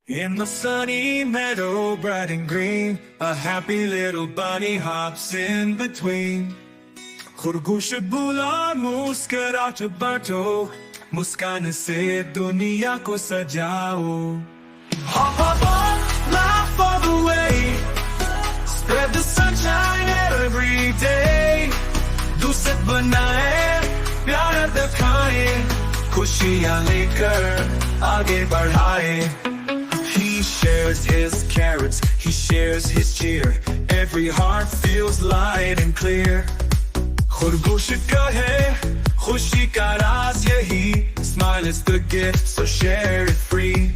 In the sunny meadow, bright and green, a happy little bunny hops in between. खरगोश बोला मुस्कुराहट बांटो, मुस्कान से दुनिया को सजाओ. Hop, hop, hop, laugh all the way, spread the sunshine every day. दोस्त बनाए, प्यार दिखाए, खुशियाँ लेकर आगे बढ़ाए. He shares his carrots, he shares his cheer. Every heart feels light and clear. खरगोश का है खुशी का राज यही. Smile is the gift, so share it free.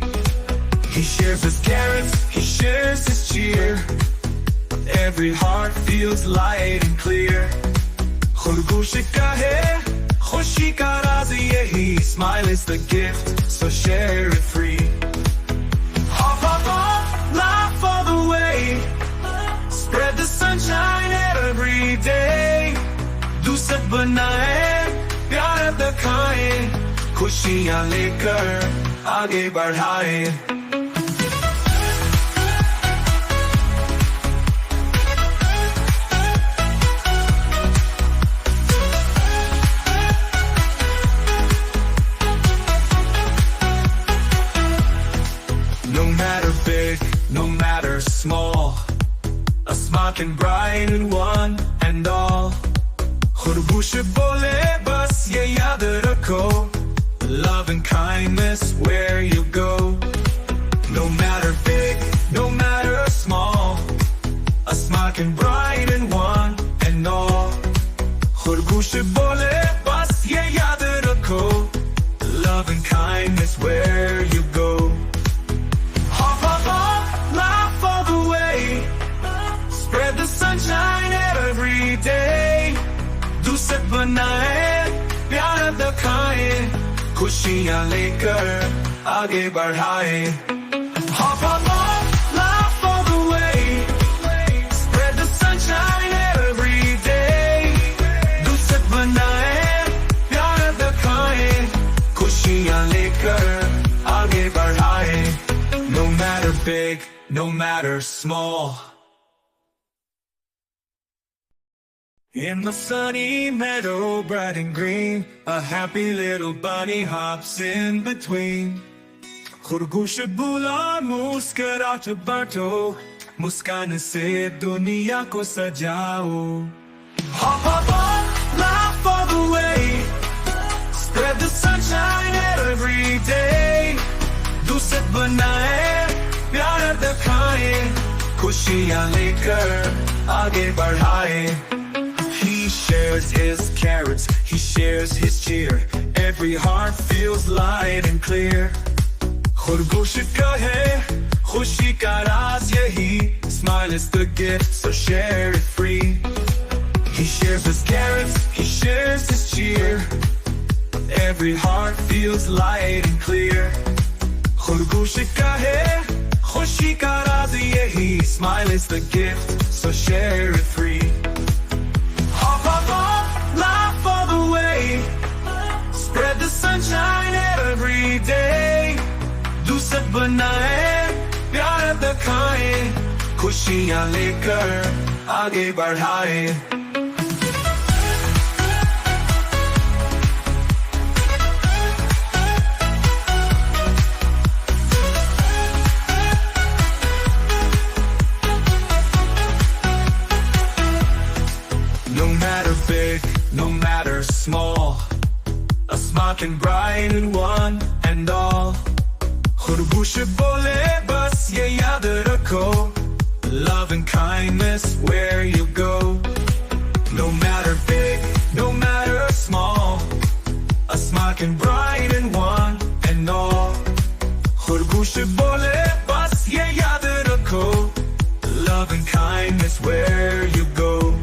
He shares his carrots, he shares his cheer. Every heart feels light and clear. खरगोश का है खुशी का राज यही. Smile is the gift, so share it free. Hop, hop, hop, laugh all the way, spread the sunshine every day. दोस्त बनाए, प्यार दिखाए, खुशियाँ लेकर आगे बढ़ाए. No matter big, no matter small, a smile can brighten one and all. खरगोश बोले बस ये याद रखो, love and kindness where you go. No matter big, no matter small, a smile can brighten one and all. खरगोश बोले बस ये याद रखो, love and kindness where you go. Hop, hop, hop, laugh all the way, spread the sunshine every day. दोस्त बनाए, प्यार दिखाए, खुशियाँ लेकर आगे बढ़ाए. Hop, hop, hop, laugh all the way, spread the sunshine every day. दोस्त बनाए, प्यार दिखाए, खुशियाँ लेकर आगे बढ़ाए. No matter big, no matter small. In the sunny meadow, bright and green, a happy little bunny hops in between. खरगोश बोला मुस्कुराहट बांटो, मुस्कान से दुनिया को सजाओ. Hop, hop, hop, laugh all the way, spread the sunshine every day. दोस्त बनाए, प्यार दिखाए, खुशियाँ लेकर आगे बढ़ाए. He shares his carrots, he shares his cheer. Every heart feels light and clear. खरगोश का है खुशी का राज यही. Smile is the gift, so share it free. He shares his carrots, he shares his cheer. Every heart feels light and clear. खरगोश का है खुशी का राज यही. Smile is the gift, so share it free. Hop, hop, hop, laugh all the way, spread the sunshine every day. दोस्त बनाए, प्यार दिखाए, खुशियाँ लेकर आगे बढ़ाए. No matter big, no matter small, a smile can brighten one and all. खरगोश बोले बस ये याद रखो, love and kindness where you go. No matter big, no matter small, a smile can brighten one and all. खरगोश बोले बस ये याद रखो, love and kindness where you go.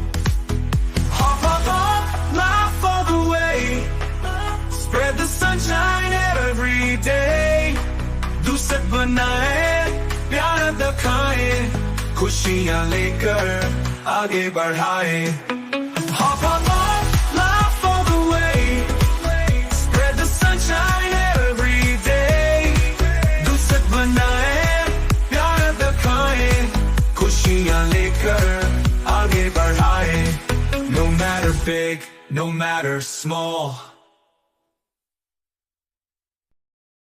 Hop, hop, hop, laugh all the way, spread the sunshine every day. दोस्त बनाए, प्यार दिखाए, खुशियाँ लेकर आगे बढ़ाए. Hop, hop, hop, laugh all the way, spread the sunshine every day. दोस्त बनाए, कर आगे बढ़ाए, no matter big, no matter small.